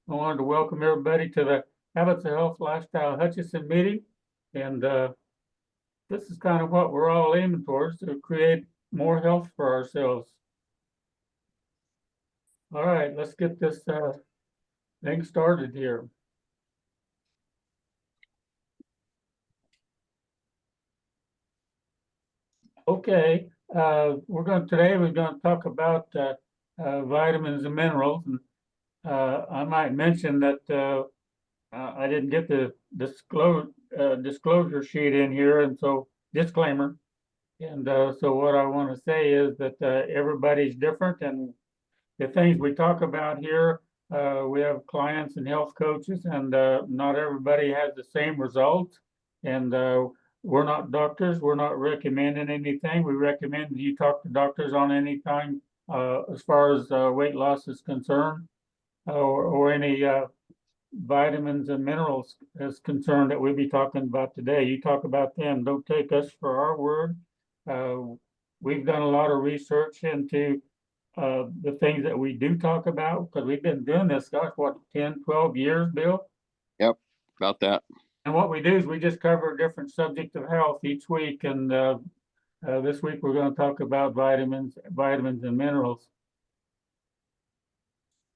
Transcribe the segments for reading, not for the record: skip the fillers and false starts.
I wanted to welcome everybody to the Habits of Health Lifestyle Hutchinson meeting. And this is kind of what we're all aiming towards, to create more health for ourselves. All right, let's get this thing started here. Okay, today we're going to talk about vitamins and minerals. And I might mention that I didn't get the disclosure sheet in here, and so disclaimer. And so what I want to say is that everybody's different, and the things we talk about here, we have clients and health coaches, and not everybody has the same results. And we're not doctors. We're not recommending anything. We recommend that you talk to doctors on anything as far as weight loss is concerned, or any vitamins and minerals is concerned that we'll be talking about today. You talk about them. Don't take us for our word. We've done a lot of research into the things that we do talk about, because we've been doing this, gosh, what, 10, 12 years, Bill? Yep, about that. And what we do is we just cover a different subject of health each week. And this week we're going to talk about vitamins and minerals.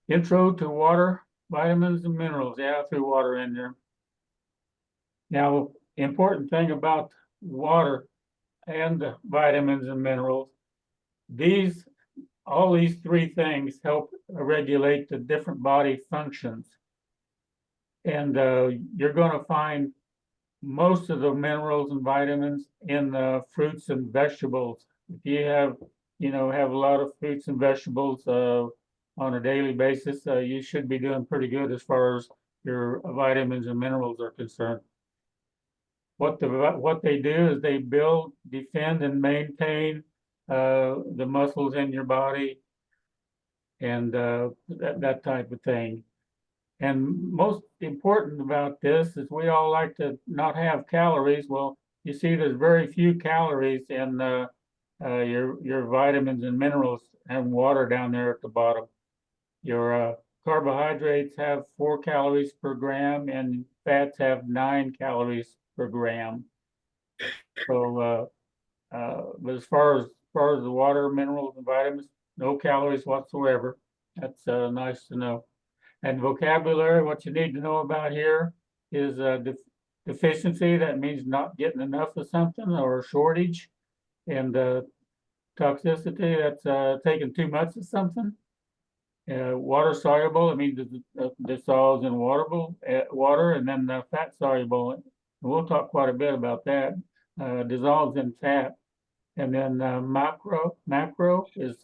Intro to water, vitamins and minerals. Yeah, I threw water in there. Now, important thing about water and vitamins and minerals, all these three things help regulate the different body functions. And you're going to find most of the minerals and vitamins in the fruits and vegetables. If you have a lot of fruits and vegetables on a daily basis, you should be doing pretty good as far as your vitamins and minerals are concerned. What they do is they build, defend, and maintain the muscles in your body, and that type of thing. And most important about this is we all like to not have calories. Well, you see, there's very few calories in your vitamins and minerals and water down there at the bottom. Your carbohydrates have 4 calories per gram, and fats have 9 calories per gram. So, but as far as the water, minerals, and vitamins, no calories whatsoever. That's nice to know. And vocabulary, what you need to know about here is deficiency. That means not getting enough of something, or shortage. And toxicity, that's taking too much of something. Water soluble, it means it dissolves in water, and then fat soluble. And we'll talk quite a bit about that. Dissolves in fat. And then macro is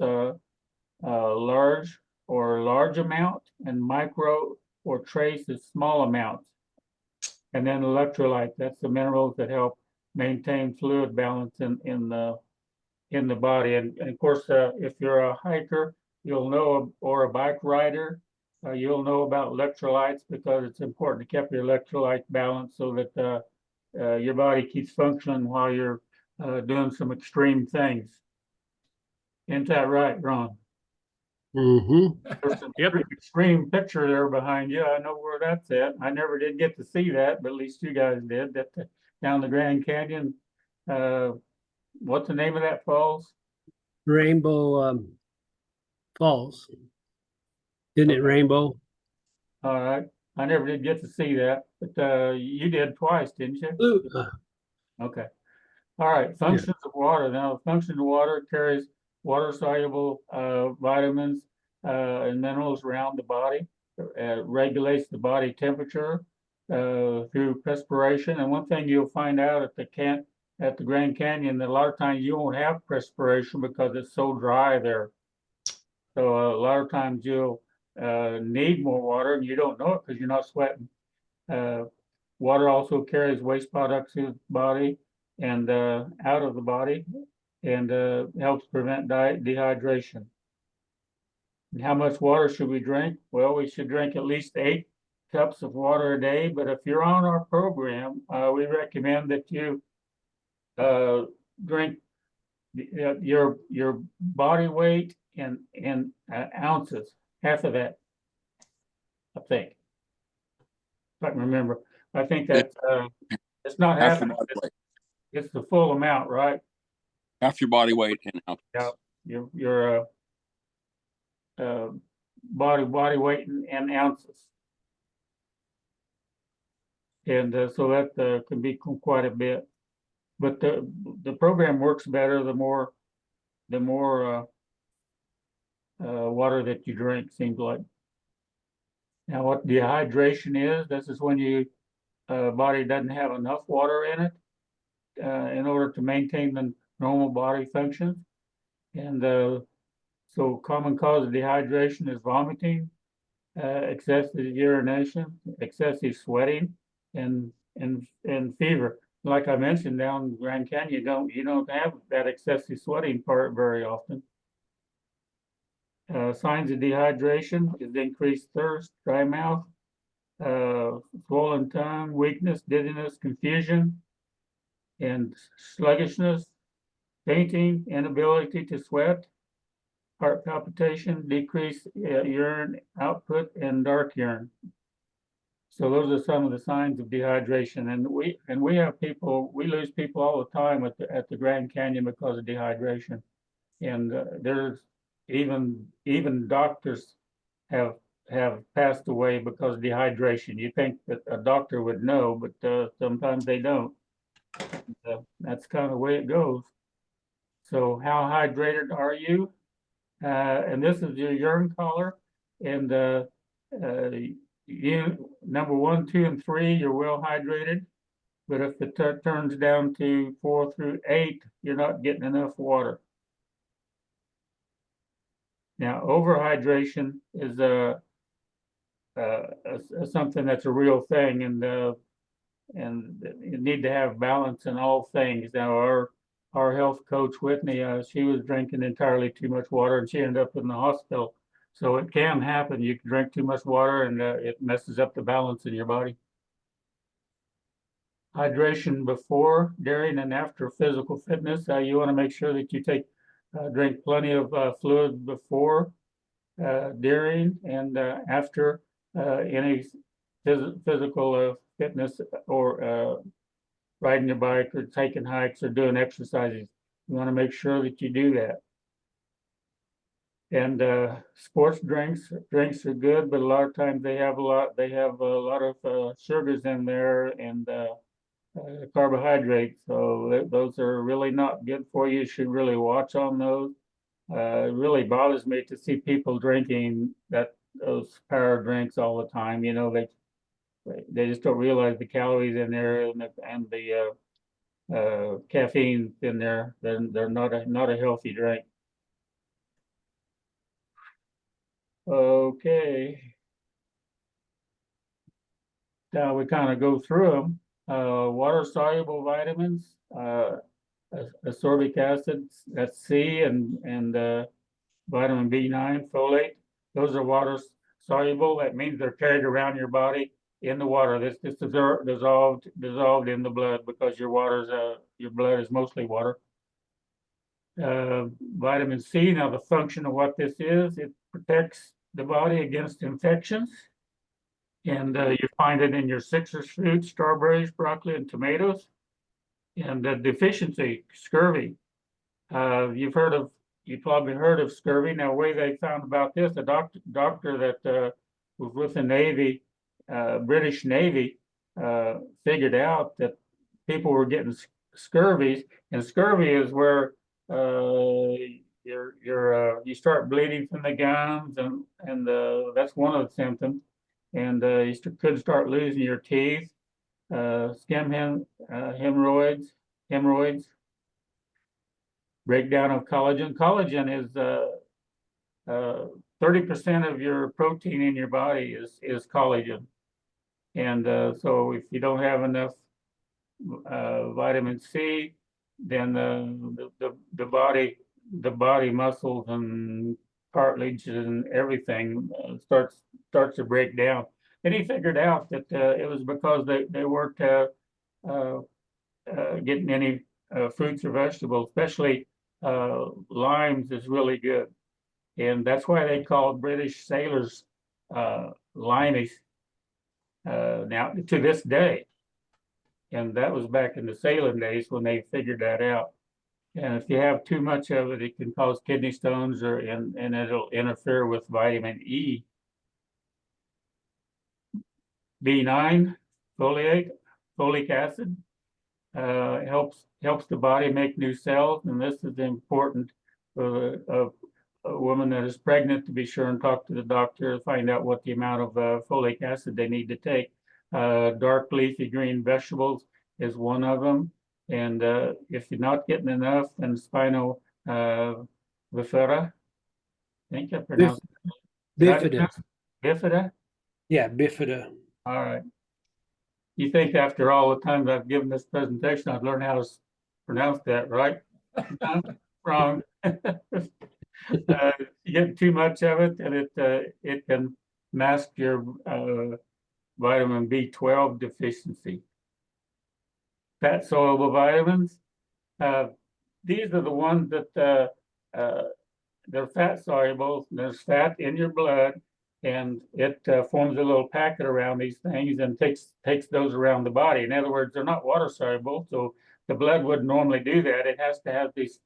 large or large amount, and micro or trace is small amounts. And then electrolyte, that's the minerals that help maintain fluid balance in the body. And of course, if you're a hiker, you'll know, or a bike rider, you'll know about electrolytes, because it's important to keep your electrolyte balance so that your body keeps functioning while you're doing some extreme things. Isn't that right, Ron? Mm-hmm. There's some extreme picture there behind you. I know where that's at. I never did get to see that, but at least you guys did. That down the Grand Canyon. What's the name of that falls? Rainbow Falls. Isn't it Rainbow? All right. I never did get to see that, but you did twice, didn't you? Ooh, Okay. All right. Functions of water. Now, function of water carries water-soluble vitamins and minerals around the body. Regulates the body temperature through perspiration. And one thing you'll find out at the Grand Canyon, that a lot of times you won't have perspiration because it's so dry there. So a lot of times you'll need more water, and you don't know it because you're not sweating. Water also carries waste products through the body and out of the body, and helps prevent dehydration. And how much water should we drink? Well, we should drink at least 8 cups of water a day. But if you're on our program, we recommend that you drink your body weight in ounces, half of that. I think. If I can remember, I think that, it's not Half half, your body weight. it's the full amount, right? Half your body weight in ounces. Yeah, your, body weight in ounces. And, so that, can be quite a bit. But the program works better the more, water that you drink, seems like. Now, what dehydration is, this is when you, body doesn't have enough water in it, in order to maintain the normal body functions. And, so common cause of dehydration is vomiting, excessive urination, excessive sweating, and fever. Like I mentioned, down in Grand Canyon, you don't have that excessive sweating part very often. Signs of dehydration is increased thirst, dry mouth, swollen tongue, weakness, dizziness, confusion, and sluggishness, fainting, inability to sweat, heart palpitation, decreased urine output, and dark urine. So those are some of the signs of dehydration, and we have people, we lose people all the time at the Grand Canyon because of dehydration, and there's even doctors have passed away because of dehydration. You think that a doctor would know, but sometimes they don't. That's kind of the way it goes. So how hydrated are you? And this is your urine color, and you number 1, 2, and 3, you're well hydrated. But if it turns down to 4 through 8, you're not getting enough water. Now, overhydration is something that's a real thing, and you need to have balance in all things. Now, our health coach Whitney, she was drinking entirely too much water, and she ended up in the hospital. So it can happen. You can drink too much water, and it messes up the balance in your body. Hydration before, during, and after physical fitness. You want to make sure that you drink plenty of fluid before, during, and after any physical fitness, or riding your bike or taking hikes or doing exercises. You want to make sure that you do that. And sports drinks are good, but a lot of times they have a lot of sugars in there, and carbohydrates. So those are really not good for you. You should really watch on those. It really bothers me to see people drinking those power drinks all the time. You know, they just don't realize the calories in there, and the caffeine in there. They're not a healthy drink. Okay. Now we kind of go through them. Water soluble vitamins, ascorbic acid, that's C, and vitamin B9, folate. Those are water soluble. That means they're carried around your body in the water. This is dissolved in the blood, because your blood is mostly water. Vitamin C. Now the function of what this is, it protects the body against infections. And you find it in your citrus fruits, strawberries, broccoli, and tomatoes. And deficiency, scurvy. You've probably heard of scurvy. Now, the way they found about this, a doctor that was with the Navy, British Navy, figured out that people were getting scurvies, and scurvy is where you start bleeding from the gums, and that's one of the symptoms. And you could start losing your teeth, hemorrhoids, breakdown of collagen. Collagen is 30% of your protein in your body is collagen. And so if you don't have enough vitamin C, then the body muscles and cartilage and everything starts to break down. And he figured out that it was because they weren't getting any fruits or vegetables, especially limes is really good. And that's why they called British sailors limeys now to this day. And that was back in the Salem days when they figured that out. And if you have too much of it, it can cause kidney stones and it'll interfere with vitamin E. B9, folic acid, helps the body make new cells, and this is important for a woman that is pregnant to be sure and talk to the doctor to find out what the amount of folic acid they need to take. Dark leafy green vegetables is one of them, and if you're not getting enough, then spino bifida, I think I pronounced Bifida. bifida. Yeah, bifida. All right. You think after all the times I've given this presentation, I've learned how to pronounce that, right? No, wrong. You get too much of it, and it can mask your vitamin B12 deficiency. Fat soluble vitamins. These are the ones that they're fat soluble. There's fat in your blood, and it forms a little packet around these things and takes those around the body. In other words, they're not water soluble, so the blood wouldn't normally do that. It has to have these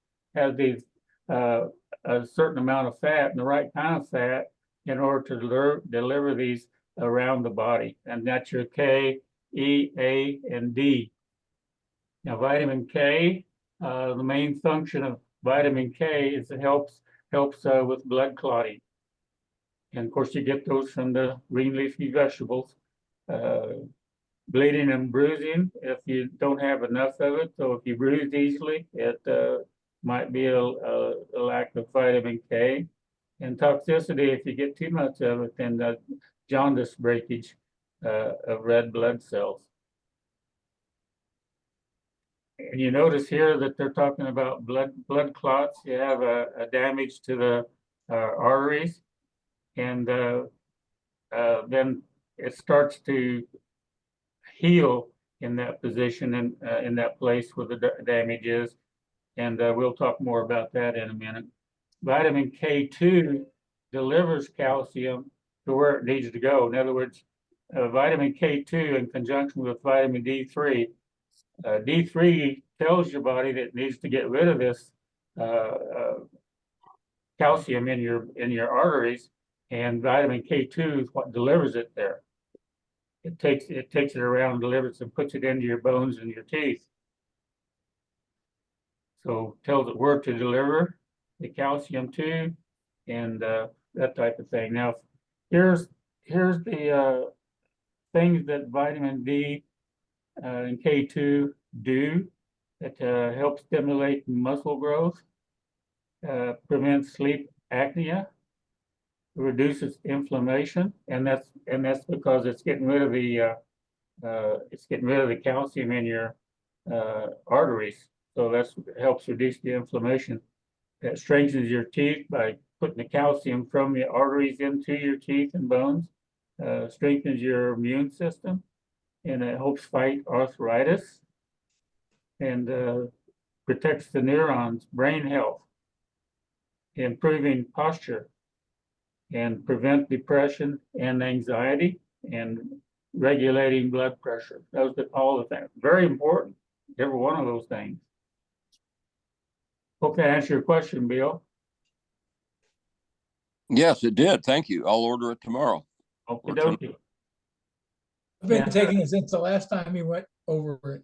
a certain amount of fat and the right kind of fat in order to deliver these around the body, and that's your K, E, A, and D. Now, vitamin K, the main function of vitamin K is it helps with blood clotting. And of course, you get those from the green leafy vegetables. Bleeding and bruising, if you don't have enough of it, so if you bruise easily, it might be a lack of vitamin K. And toxicity, if you get too much of it, then the jaundice breakage of red blood cells. And you notice here that they're talking about blood clots. You have a damage to the arteries, and then it starts to heal in that position and in that place where the damage is. And we'll talk more about that in a minute. Vitamin K2 delivers calcium to where it needs to go. In other words, vitamin K2 in conjunction with vitamin D3. D3 tells your body that it needs to get rid of this calcium in your arteries, and vitamin K2 is what delivers it there. It takes it around, delivers, and puts it into your bones and your teeth. So tells it where to deliver the calcium to, and that type of thing. Now, here's the things that vitamin D and K2 do. It helps stimulate muscle growth, prevents sleep apnea, reduces inflammation, and that's because it's getting rid of the calcium in your arteries. So that helps reduce the inflammation. It strengthens your teeth by putting the calcium from the arteries into your teeth and bones. Strengthens your immune system, and it helps fight arthritis, and protects the neurons, brain health, improving posture, and prevent depression and anxiety, and regulating blood pressure. Those are all the things. Very important, every one of those things. Hope that answered your question, Bill. Yes, it did. Thank you. I'll order it tomorrow. Okie dokie. I've been Yeah. taking it since the last time you went over it.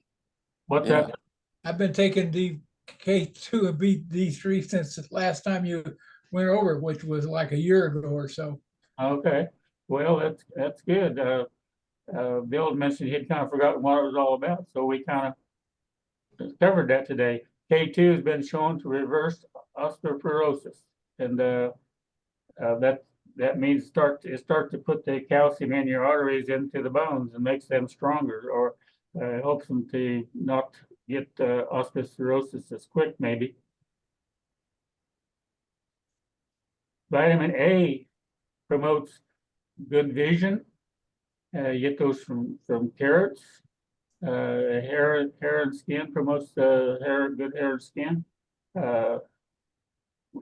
What's Yeah. that? I've been taking the K2 and D3 since the last time you went over it, which was like a year ago or so. Okay, well, that's good. Bill mentioned he'd kind of forgotten what it was all about, so we kind of covered that today. K2 has been shown to reverse osteoporosis, and that means start to put the calcium in your arteries into the bones and makes them stronger, or helps them to not get osteoporosis as quick, maybe. Vitamin A promotes good vision. You get those from carrots. Hair and skin promotes good hair and skin.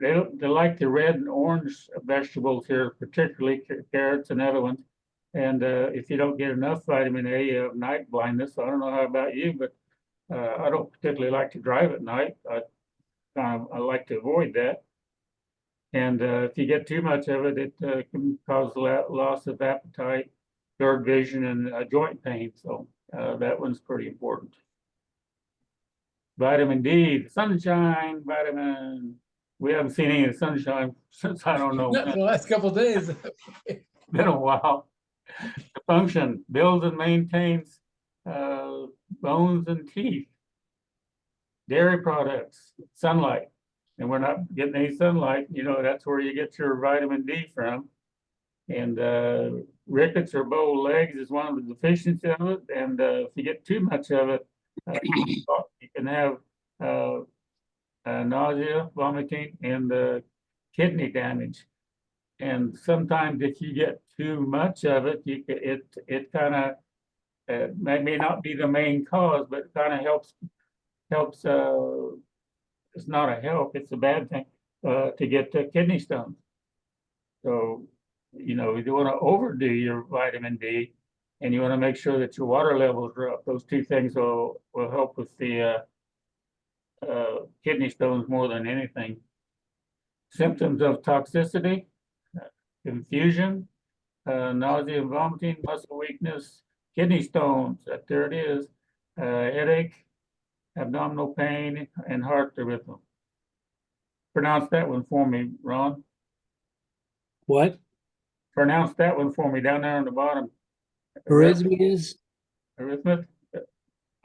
they like the red and orange vegetables here, particularly carrots and other ones. And if you don't get enough vitamin A, you have night blindness. I don't know how about you, but I don't particularly like to drive at night. I like to avoid that. And if you get too much of it, it can cause loss of appetite, blurred vision, and joint pain. So that one's pretty important. Vitamin D, the sunshine vitamin. We haven't seen any of the sunshine since I don't know Not when. the last couple of days. Been a while. The function builds and maintains bones and teeth. Dairy products, sunlight, and we're not getting any sunlight. You know, that's where you get your vitamin D from. And rickets or bow legs is one of the deficiencies of it. And if you get too much of it, you can have nausea, vomiting, and kidney damage. And sometimes if you get too much of it, it kind of may not be the main cause, but kind of helps. It's not a help; it's a bad thing to get kidney stones. So, you know, you want to overdo your vitamin D, and you want to make sure that your water levels are up. Those two things will help with the kidney stones more than anything. Symptoms of toxicity, confusion, nausea and vomiting, muscle weakness, kidney stones, there it is, headache, abdominal pain, and heart rhythm. Pronounce that one for me, Ron. What? Pronounce that one for me down there on the bottom. Arrhythmias? Arrhythmia?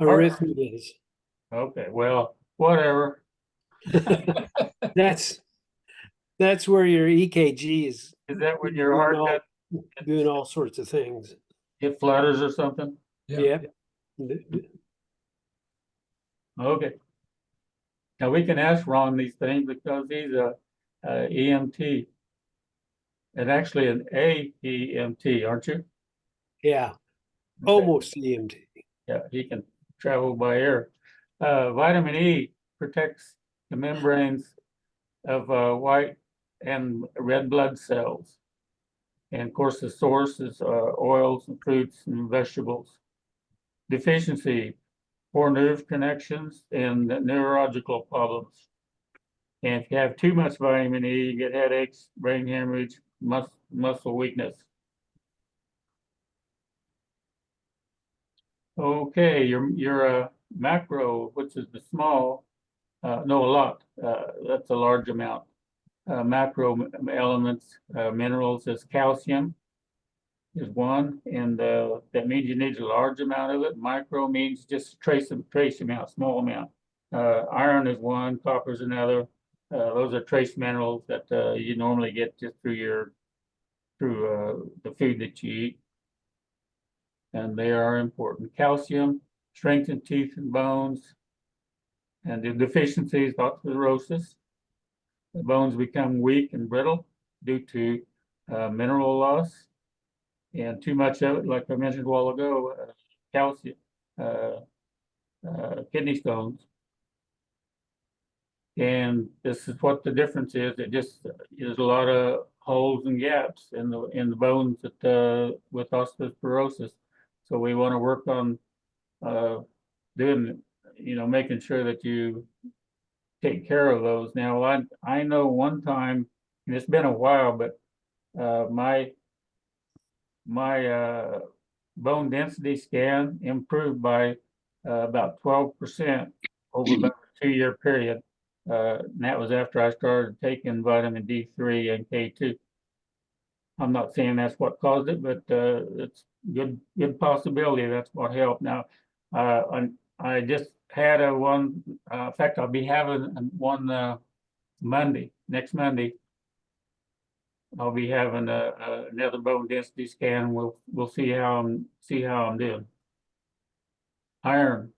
Arrhythmias. Okay, well, whatever. That's where your EKG is Is that when your heart doing all sorts of things. it flutters or something? Yep. Okay. Now we can ask Ron these things because he's a EMT. And actually an AEMT, aren't you? Yeah. Okay. Almost EMT. Yeah, he can travel by air. Vitamin E protects the membranes of white and red blood cells. And of course, the source is oils and fruits and vegetables. Deficiency, poor nerve connections and neurological problems. And if you have too much vitamin E, you get headaches, brain hemorrhage, muscle weakness. Okay, your macro, which is the small, no, a lot. That's a large amount. Macro elements, minerals is calcium is one, and that means you need a large amount of it. Micro means just trace amount, small amount. Iron is one, copper is another. Those are trace minerals that you normally get just through the food that you eat, and they are important. Calcium strengthens teeth and bones, and the deficiencies, osteoporosis. The bones become weak and brittle due to mineral loss, and too much of it, like I mentioned a while ago, calcium, kidney stones. And this is what the difference is. It just there's a lot of holes and gaps in the bones that with osteoporosis. So we want to work on doing, making sure that you take care of those. Now, I know one time, and it's been a while, but my bone density scan improved by about 12% over about a 2-year period. And that was after I started taking vitamin D3 and K2. I'm not saying that's what caused it, but it's good possibility that's what helped. Now, I just had one. In fact, I'll be having one next Monday. I'll be having another bone density scan. We'll see how I'm doing. Iron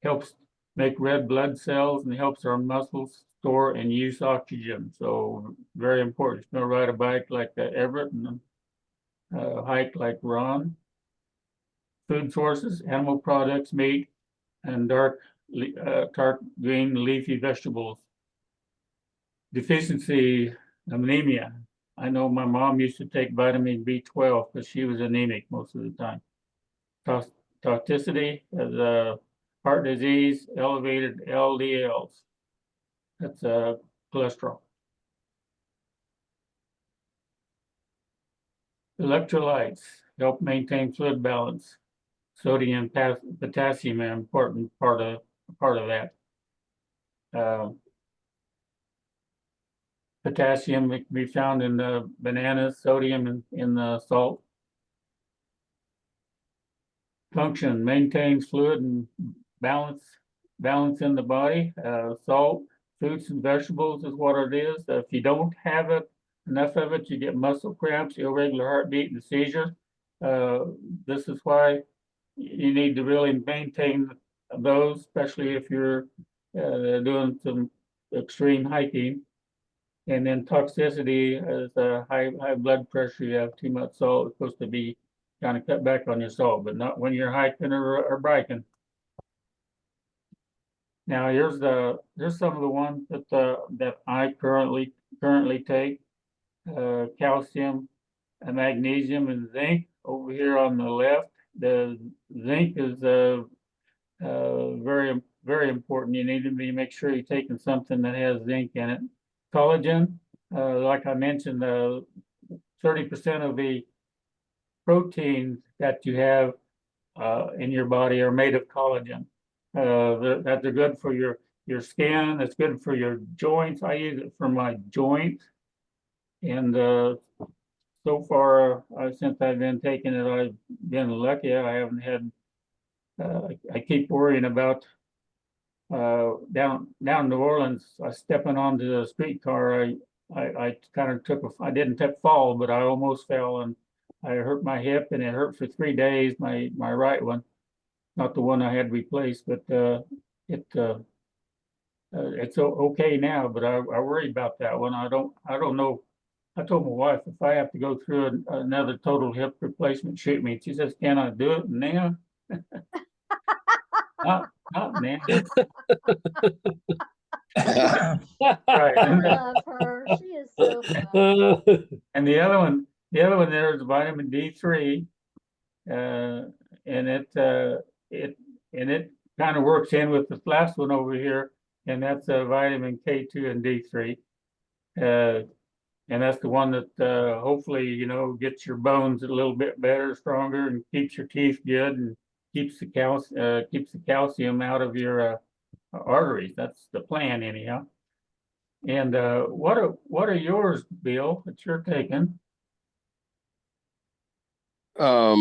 helps make red blood cells and helps our muscles store and use oxygen. So very important. It's gonna ride a bike like Everett and hike like Ron. Food sources: animal products, meat, and dark green leafy vegetables. deficiency anemia. I know my mom used to take vitamin B12 because she was anemic most of the time. Toxicity is heart disease, elevated LDLs. That's cholesterol. Electrolytes help maintain fluid balance. Sodium, potassium, are an important part of that. Potassium can be found in the bananas, sodium in the salt. Function maintains fluid and balance in the body. Salt, fruits and vegetables is what it is. If you don't have enough of it, you get muscle cramps, irregular heartbeat, and seizures. This is why you need to really maintain those, especially if you're doing some extreme hiking. And then toxicity is high blood pressure. You have too much salt. It's supposed to be kind of cut back on your salt, but not when you're hiking or biking. Now here's some of the ones that I currently take. Calcium, magnesium, and zinc. Over here on the left, the zinc is very important. You need to make sure you're taking something that has zinc in it. Collagen, like I mentioned, 30% of the proteins that you have in your body are made of collagen. That they're good for your skin. It's good for your joints. I use it for my joints, and so far since I've been taking it, I've been lucky. I haven't had. I keep worrying about down New Orleans. Stepping onto the streetcar. I kind of I didn't fall, but I almost fell, and I hurt my hip, and it hurt for 3 days. My right one, not the one I had replaced, but it's okay now. But I worry about that one. I don't know. I told my wife, if I have to go through another total hip replacement, shoot me. She says, "Can I do it now?" Not now. Right. I love her. She is so fun. And the other one there is vitamin D3, and it kind of works in with this last one over here, and that's vitamin K2 and D3, and that's the one that hopefully gets your bones a little bit better, stronger, and keeps your teeth good, and keeps the calcium out of your arteries. That's the plan, anyhow. And what are yours, Bill, that you're taking? Let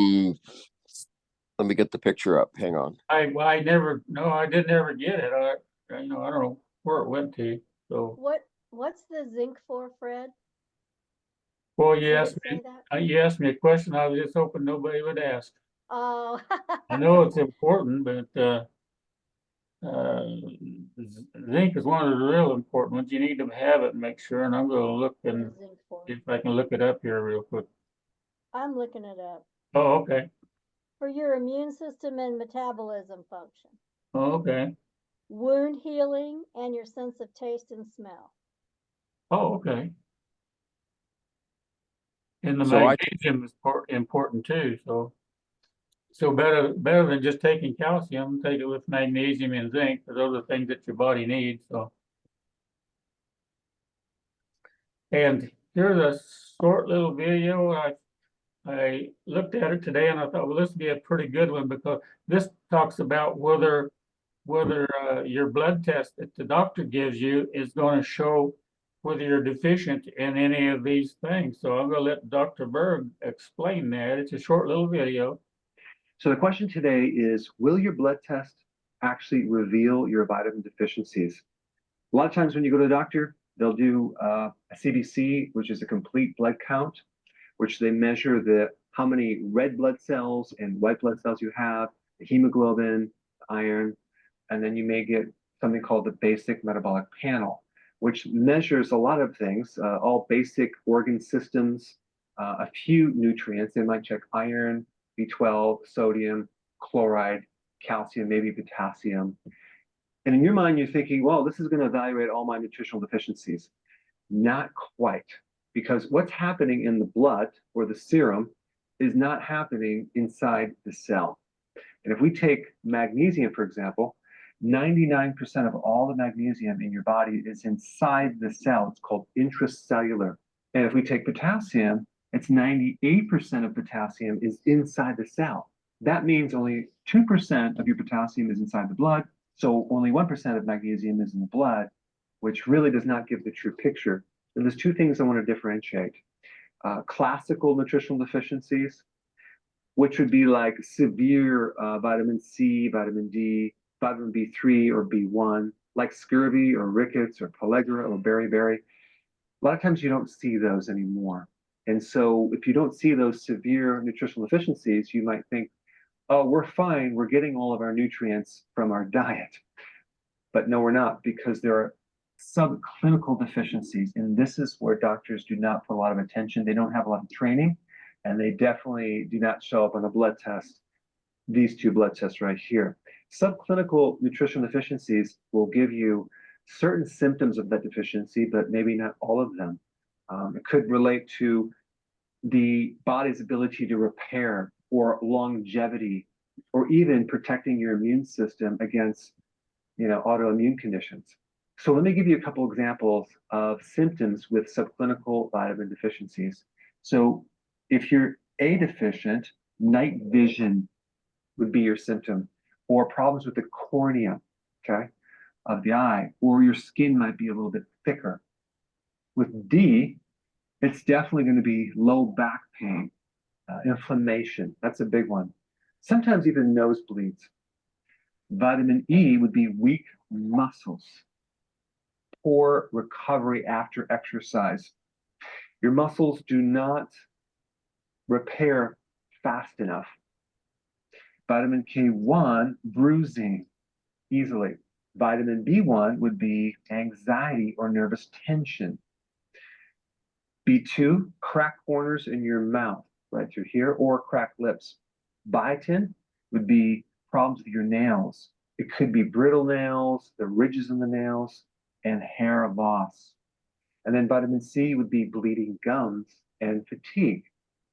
me get the picture up. Hang on. I didn't ever get it. I don't know where it went to. So What's the zinc for, Fred? well, Did it say that? you asked me a question. I was just hoping nobody would ask. Oh. I know it's important, but zinc is one of the real important ones. You need to have it and make sure. And I'm going to look What and is zinc for? see if I can look it up here real quick. I'm looking it up. Oh, okay. For your immune system and metabolism function, Oh, okay. wound healing, and your sense of taste and smell. Oh, okay. And the So magnesium is important too. So better than just taking calcium, take it with magnesium and zinc, because those are things that your body needs. So, and here's a short little video. I looked at it today and I thought, well, this would be a pretty good one, because this talks about whether your blood test that the doctor gives you is going to show whether you're deficient in any of these things. So I'm going to let Dr. Berg explain that. It's a short little video. So the question today is, will your blood test actually reveal your vitamin deficiencies? A lot of times when you go to the doctor, they'll do a CBC, which is a complete blood count, which they measure how many red blood cells and white blood cells you have, the hemoglobin, the iron, and then you may get something called the basic metabolic panel, which measures a lot of things, all basic organ systems, a few nutrients. They might check iron, B12, sodium, chloride, calcium, maybe potassium. And in your mind, you're thinking, well, this is going to evaluate all my nutritional deficiencies. Not quite, because what's happening in the blood or the serum is not happening inside the cell. And if we take magnesium, for example, 99% of all the magnesium in your body is inside the cell. It's called intracellular. And if we take potassium, it's 98% of potassium is inside the cell. That means only 2% of your potassium is inside the blood. So only 1% of magnesium is in the blood, which really does not give the true picture. And there's two things I want to differentiate. Classical nutritional deficiencies, which would be like severe vitamin C, vitamin D, vitamin B3 or B1, like scurvy or rickets or pellagra or beriberi. A lot of times you don't see those anymore. And so if you don't see those severe nutritional deficiencies, you might think, oh, we're fine. We're getting all of our nutrients from our diet. But no, we're not, because there are subclinical deficiencies. And this is where doctors do not put a lot of attention. They don't have a lot of training, and they definitely do not show up on a blood test. These two blood tests right here. Subclinical nutritional deficiencies will give you certain symptoms of that deficiency, but maybe not all of them. It could relate to the body's ability to repair or longevity, or even protecting your immune system against, autoimmune conditions. So let me give you a couple examples of symptoms with subclinical vitamin deficiencies. So if you're A deficient, night vision would be your symptom, or problems with the cornea, okay, of the eye, or your skin might be a little bit thicker. With D, it's definitely going to be low back pain, inflammation. That's a big one. Sometimes even nosebleeds. Vitamin E would be weak muscles, poor recovery after exercise. Your muscles do not repair fast enough. Vitamin K1, bruising easily. Vitamin B1 would be anxiety or nervous tension. B2, cracked corners in your mouth, right through here, or cracked lips. Biotin would be problems with your nails. It could be brittle nails, the ridges in the nails, and hair loss. And then vitamin C would be bleeding gums and fatigue.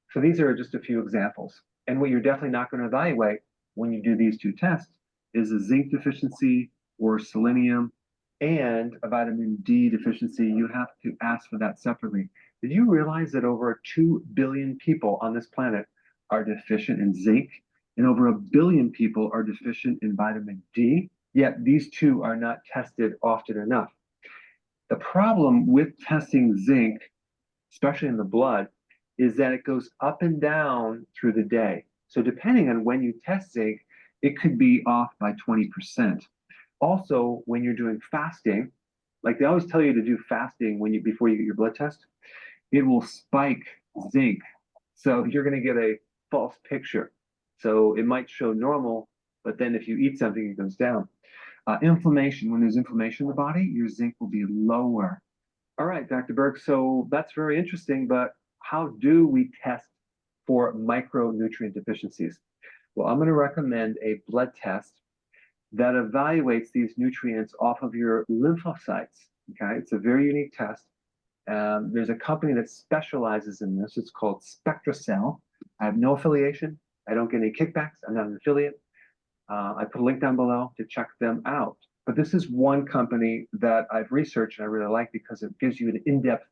So these are just a few examples. And what you're definitely not going to evaluate when you do these two tests is a zinc deficiency or selenium and a vitamin D deficiency. You have to ask for that separately. Did you realize that over 2 billion people on this planet are deficient in zinc, and over 1 billion people are deficient in vitamin D? Yet these two are not tested often enough. The problem with testing zinc, especially in the blood, is that it goes up and down through the day. So depending on when you test zinc, it could be off by 20%. Also, when you're doing fasting, like they always tell you to do fasting before you get your blood test, it will spike zinc. So you're going to get a false picture. So it might show normal, but then if you eat something, it goes down. Inflammation, when there's inflammation in the body, your zinc will be lower. All right, Dr. Berg, so that's very interesting, but how do we test for micronutrient deficiencies? Well, I'm going to recommend a blood test that evaluates these nutrients off of your lymphocytes. Okay, it's a very unique test. There's a company that specializes in this. It's called SpectraCell. I have no affiliation. I don't get any kickbacks. I'm not an affiliate. I put a link down below to check them out. But this is one company that I've researched and I really like because it gives you an in-depth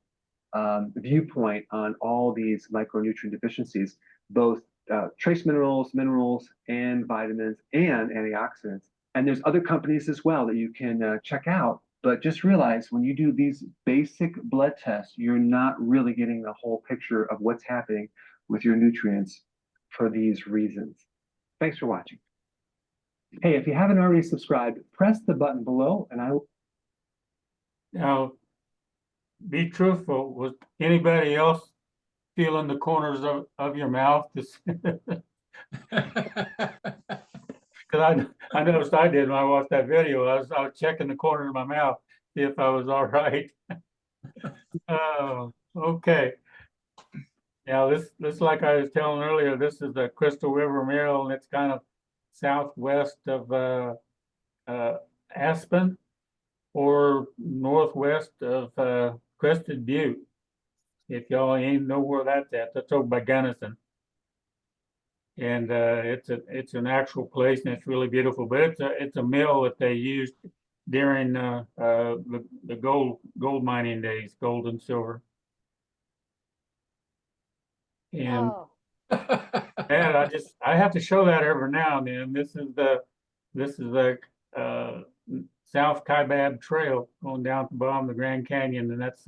viewpoint on all these micronutrient deficiencies, both trace minerals, and vitamins, and antioxidants. And there's other companies as well that you can check out. But just realize when you do these basic blood tests, you're not really getting the whole picture of what's happening with your nutrients for these reasons. Thanks for watching. Hey, if you haven't already subscribed, press the button below and I will. Now, be truthful. Was anybody else feeling the corners of your mouth? Because I noticed I did when I watched that video. I was checking the corner of my mouth, see if I was all right. Oh, okay. Now this like I was telling earlier, this is the Crystal River Mill, and it's kind of southwest of Aspen, or northwest of Crested Butte. If y'all ain't know where that's over by Gunnison. And it's an actual place and it's really beautiful, but it's a mill that they used during the gold mining days, gold and silver. And Oh, and I have to show that every now and then. This is the South Kaibab Trail going down to the bottom of the Grand Canyon, and that's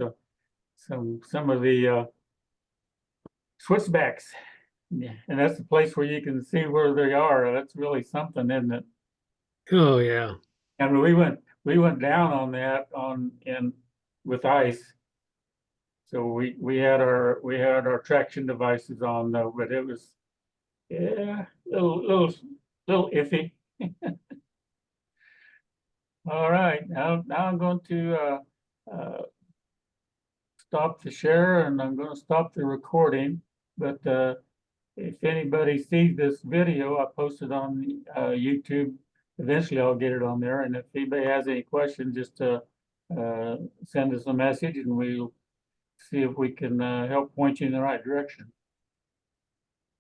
some of the switchbacks. Yeah, and that's the place where you can see where they are. That's really something, isn't it? Oh, yeah. And we went down on that with ice. So we had our traction devices on though, but it was little iffy. All right, now I'm going to stop the share and I'm going to stop the recording. But if anybody sees this video, I posted on YouTube. Eventually, I'll get it on there. And if anybody has any questions, just send us a message, and we'll see if we can help point you in the right direction.